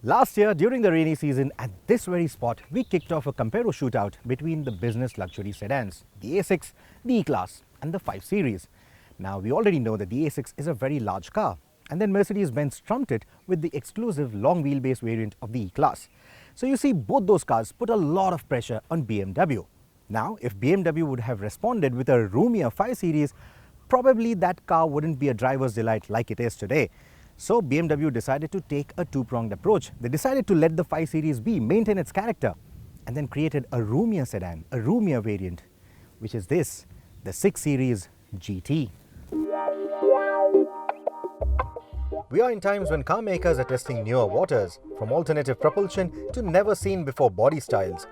Last year, during the rainy season, at this very spot, we kicked off a comparo shootout between the business luxury sedans, the A6, the E-Class and the 5 Series. Now, we already know that the A6 is a very large car, and then Mercedes Benz trumped it with the exclusive long wheelbase variant of the E-Class. So you see, both those cars put a lot of pressure on BMW. Now, if BMW would have responded with a roomier 5 Series, probably that car wouldn't be a driver's delight like it is today. So BMW decided to take a two-pronged approach. They decided to let the 5 Series B maintain its character and then created a roomier sedan, a roomier variant, which is this, the 6 Series GT. We are in times when car makers are testing newer waters, from alternative propulsion to never-seen-before body styles.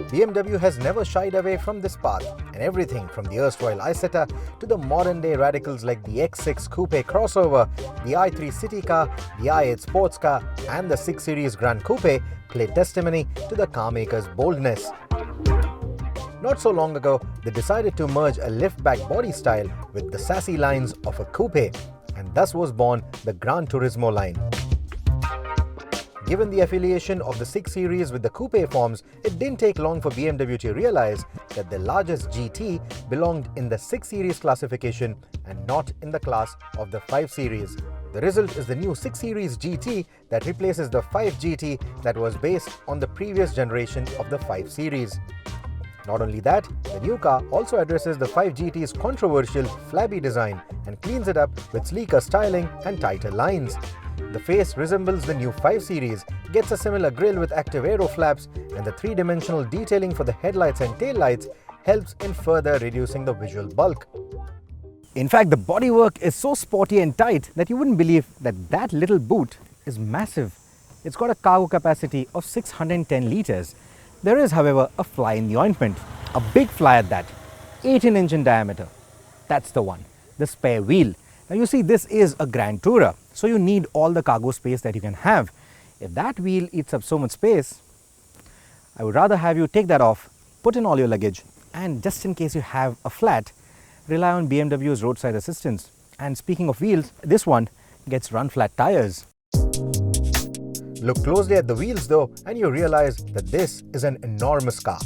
BMW has never shied away from this path, and everything from the erstwhile Isetta to the modern-day radicals like the X6 Coupe crossover, the i3 city car, the i8 sports car and the 6 Series Gran Coupe play testimony to the car maker's boldness. Not so long ago, they decided to merge a lift-back body style with the sassy lines of a coupe, and thus was born the Gran Turismo line. Given the affiliation of the 6 Series with the coupe forms, it didn't take long for BMW to realize that the largest GT belonged in the 6 Series classification and not in the class of the 5 Series. The result is the new 6 Series GT that replaces the 5 GT that was based on the previous generation of the 5 Series. Not only that, the new car also addresses the 5 GT's controversial flabby design and cleans it up with sleeker styling and tighter lines. The face resembles the new 5 Series, gets a similar grille with active aero flaps, and the three-dimensional detailing for the headlights and taillights helps in further reducing the visual bulk. In fact, the bodywork is so sporty and tight that you wouldn't believe that that little boot is massive. It's got a cargo capacity of 610 litres. There is, however, a fly in the ointment, a big fly at that, 18 inch in diameter. That's the one, the spare wheel. Now you see, this is a Grand Tourer, so you need all the cargo space that you can have. If that wheel eats up so much space, I would rather have you take that off, put in all your luggage, and just in case you have a flat, rely on BMW's roadside assistance. And speaking of wheels, this one gets run flat tires. Look closely at the wheels though, and you realize that this is an enormous car.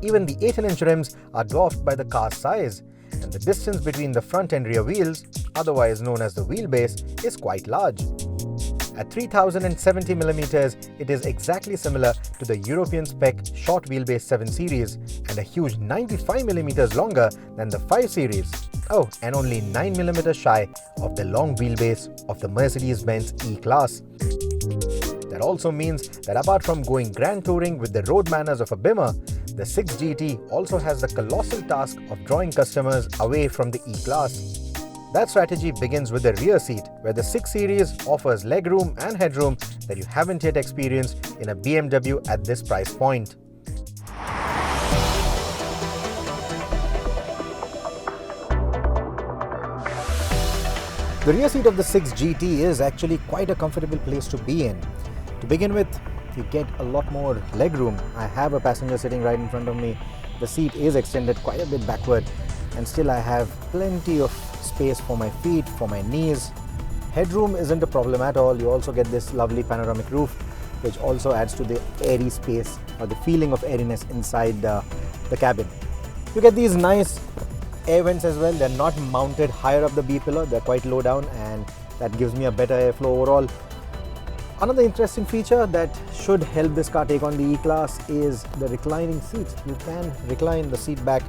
Even the 18-inch rims are dwarfed by the car's size, and the distance between the front and rear wheels, otherwise known as the wheelbase, is quite large. At 3070mm, it is exactly similar to the European spec short wheelbase 7 Series and a huge 95mm longer than the 5 Series. Oh, and only 9mm shy of the long wheelbase of the Mercedes Benz E-Class. That also means that apart from going grand touring with the road manners of a bimmer, the 6 GT also has the colossal task of drawing customers away from the E-Class. That strategy begins with the rear seat, where the 6 Series offers legroom and headroom that you haven't yet experienced in a BMW at this price point. The rear seat of the 6 GT is actually quite a comfortable place to be in. To begin with, you get a lot more legroom. I have a passenger sitting right in front of me. The seat is extended quite a bit backward, and still I have plenty of space for my feet, for my knees. Headroom isn't a problem at all. You also get this lovely panoramic roof, which also adds to the airy space or the feeling of airiness inside the cabin. You get these nice air vents as well. They're not mounted higher up the B pillar, they're quite low down, and that gives me a better airflow overall. Another interesting feature that should help this car take on the E-Class is the reclining seats. You can recline the seat back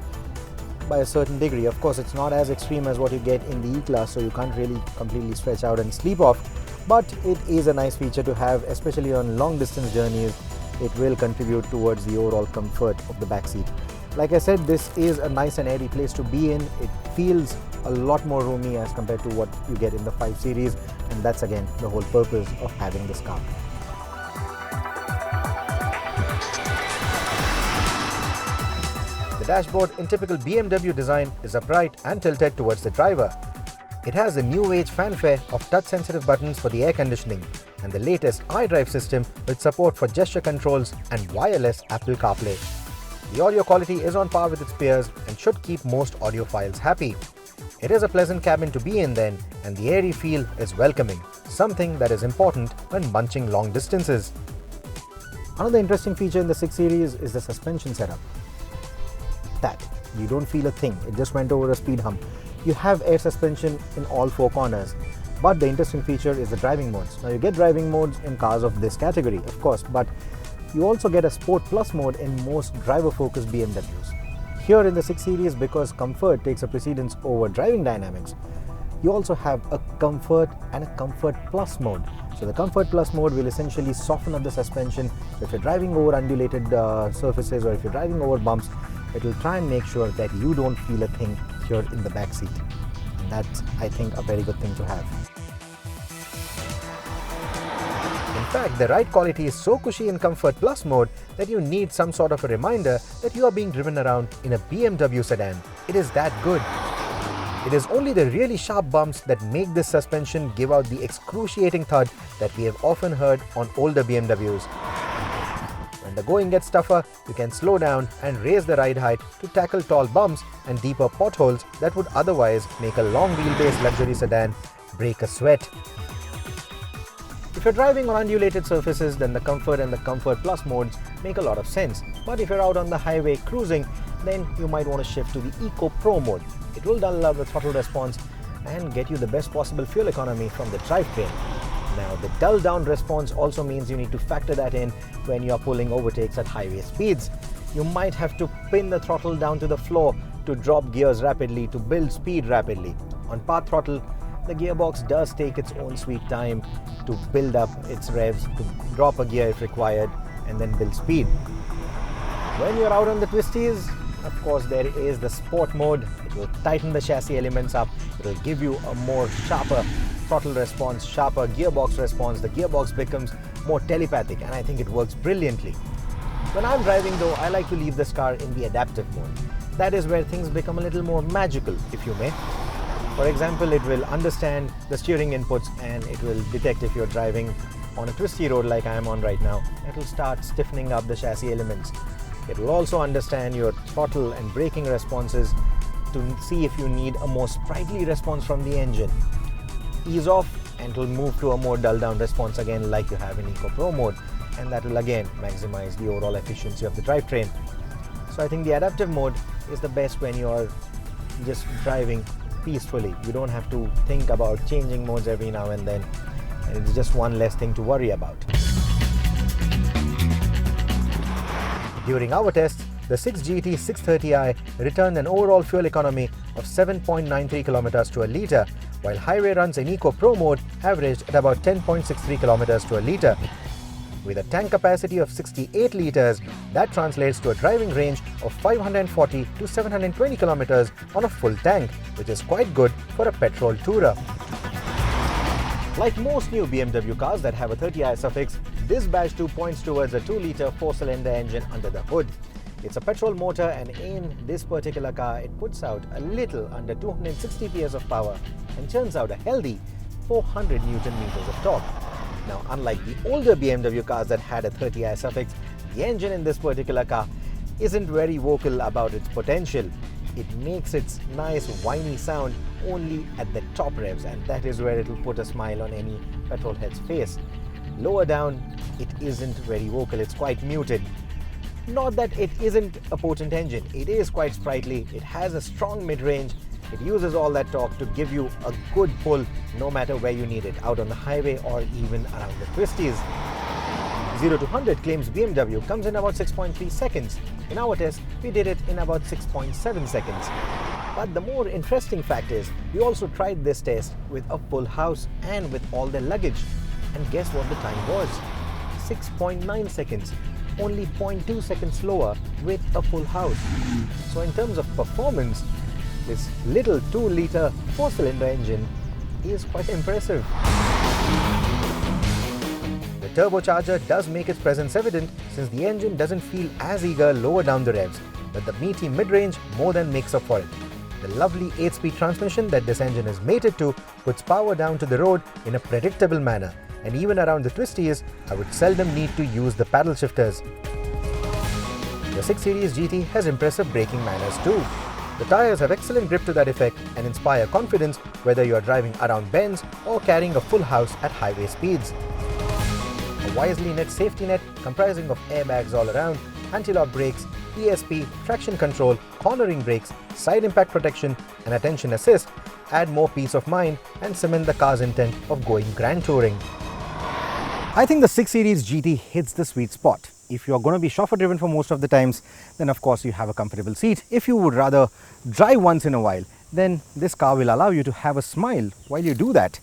by a certain degree. Of course, it's not as extreme as what you get in the E-Class, so you can't really completely stretch out and sleep off, but it is a nice feature to have, especially on long distance journeys. It will contribute towards the overall comfort of the back seat. Like I said, this is a nice and airy place to be in. It feels a lot more roomy as compared to what you get in the 5 Series, and that's again the whole purpose of having this car. The dashboard in typical BMW design is upright and tilted towards the driver. It has a new age fanfare of touch-sensitive buttons for the air conditioning and the latest iDrive system with support for gesture controls and wireless Apple CarPlay. The audio quality is on par with its peers and should keep most audiophiles happy. It is a pleasant cabin to be in then, and the airy feel is welcoming, something that is important when bunching long distances. Another interesting feature in the 6 Series is the suspension setup. That you don't feel a thing, it just went over a speed hump. You have air suspension in all 4 corners. But the interesting feature is the driving modes. Now you get driving modes in cars of this category, of course, but you also get a Sport Plus mode in most driver-focused BMWs. Here in the 6 Series, because comfort takes a precedence over driving dynamics, you also have a Comfort and a Comfort Plus mode. So the Comfort Plus mode will essentially soften up the suspension. If you're driving over undulated surfaces or if you're driving over bumps, it will try and make sure that you don't feel a thing here in the back seat. And that's, I think, a very good thing to have. In fact, the ride quality is so cushy in Comfort Plus mode that you need some sort of a reminder that you are being driven around in a BMW sedan. It is that good. It is only the really sharp bumps that make this suspension give out the excruciating thud that we have often heard on older BMWs. When the going gets tougher, you can slow down and raise the ride height to tackle tall bumps and deeper potholes that would otherwise make a long wheelbase luxury sedan break a sweat. If you're driving on undulated surfaces, then the Comfort and the Comfort Plus modes make a lot of sense. But if you're out on the highway cruising, then you might want to shift to the Eco Pro mode. It will dull out the throttle response and get you the best possible fuel economy from the drivetrain. Now, the dull down response also means you need to factor that in when you are pulling overtakes at highway speeds. You might have to pin the throttle down to the floor to drop gears rapidly, to build speed rapidly. On path throttle, the gearbox does take its own sweet time to build up its revs, to drop a gear if required, and then build speed. When you're out on the twisties, of course, there is the Sport mode. It will tighten the chassis elements up. It will give you a more sharper throttle response, sharper gearbox response. The gearbox becomes more telepathic, and I think it works brilliantly. When I'm driving though, I like to leave this car in the adaptive mode. That is where things become a little more magical, if you may. For example, it will understand the steering inputs and it will detect if you're driving on a twisty road like I am on right now. It will start stiffening up the chassis elements. It will also understand your throttle and braking responses to see if you need a more sprightly response from the engine. Ease off and it will move to a more dull down response again like you have in Eco Pro mode, and that will again maximize the overall efficiency of the drivetrain. So I think the adaptive mode is the best when you're just driving peacefully. You don't have to think about changing modes every now and then, and it's just one less thing to worry about. During our test, the 6GT 630i returned an overall fuel economy of 7.93 kilometers to a litre, while highway runs in Eco Pro mode averaged at about 10.63 kilometers to a litre. With a tank capacity of 68 litres, that translates to a driving range of 540 to 720 kilometers on a full tank, which is quite good for a petrol tourer. Like most new BMW cars that have a 30i suffix, this badge 2 points towards a 2-litre 4-cylinder engine under the hood. It's a petrol motor, and in this particular car, it puts out a little under 260 PS of power and churns out a healthy 400 Newton meters of torque. Now, unlike the older BMW cars that had a 30i suffix, the engine in this particular car isn't very vocal about its potential. It makes its nice whiny sound only at the top revs, and that is where it will put a smile on any petrol head's face. Lower down, it isn't very vocal, it's quite muted. Not that it isn't a potent engine, it is quite sprightly, it has a strong mid-range, it uses all that torque to give you a good pull no matter where you need it, out on the highway or even around the twisties. 0 to 100 claims BMW comes in about 6.3 seconds. In our test, we did it in about 6.7 seconds. But the more interesting fact is, we also tried this test with a full house and with all the luggage. And guess what the time was? 6.9 seconds. Only 0.2 seconds slower with a full house. So in terms of performance, this little 2-litre 4-cylinder engine is quite impressive. The turbocharger does make its presence evident since the engine doesn't feel as eager lower down the revs, but the meaty mid-range more than makes up for it. The lovely 8-speed transmission that this engine is mated to puts power down to the road in a predictable manner, and even around the twisties, I would seldom need to use the paddle shifters. The 6 Series GT has impressive braking manners too. The tires have excellent grip to that effect and inspire confidence whether you are driving around bends or carrying a full house at highway speeds. A wisely knit safety net comprising of airbags all around, anti-lock brakes, ESP, traction control, cornering brakes, side impact protection and attention assist add more peace of mind and cement the car's intent of going grand touring. I think the 6 Series GT hits the sweet spot. If you're going to be chauffeur driven for most of the times, then of course you have a comfortable seat. If you would rather drive once in a while, then this car will allow you to have a smile while you do that.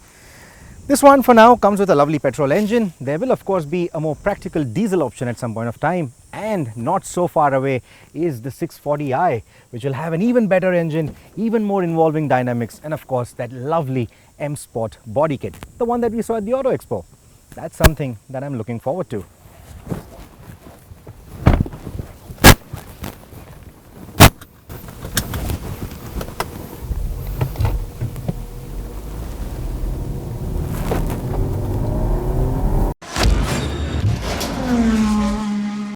This one for now comes with a lovely petrol engine. There will of course be a more practical diesel option at some point of time, and not so far away is the 640i, which will have an even better engine, even more involving dynamics, and of course that lovely M Sport body kit, the one that we saw at the Auto Expo. That's something that I'm looking forward to.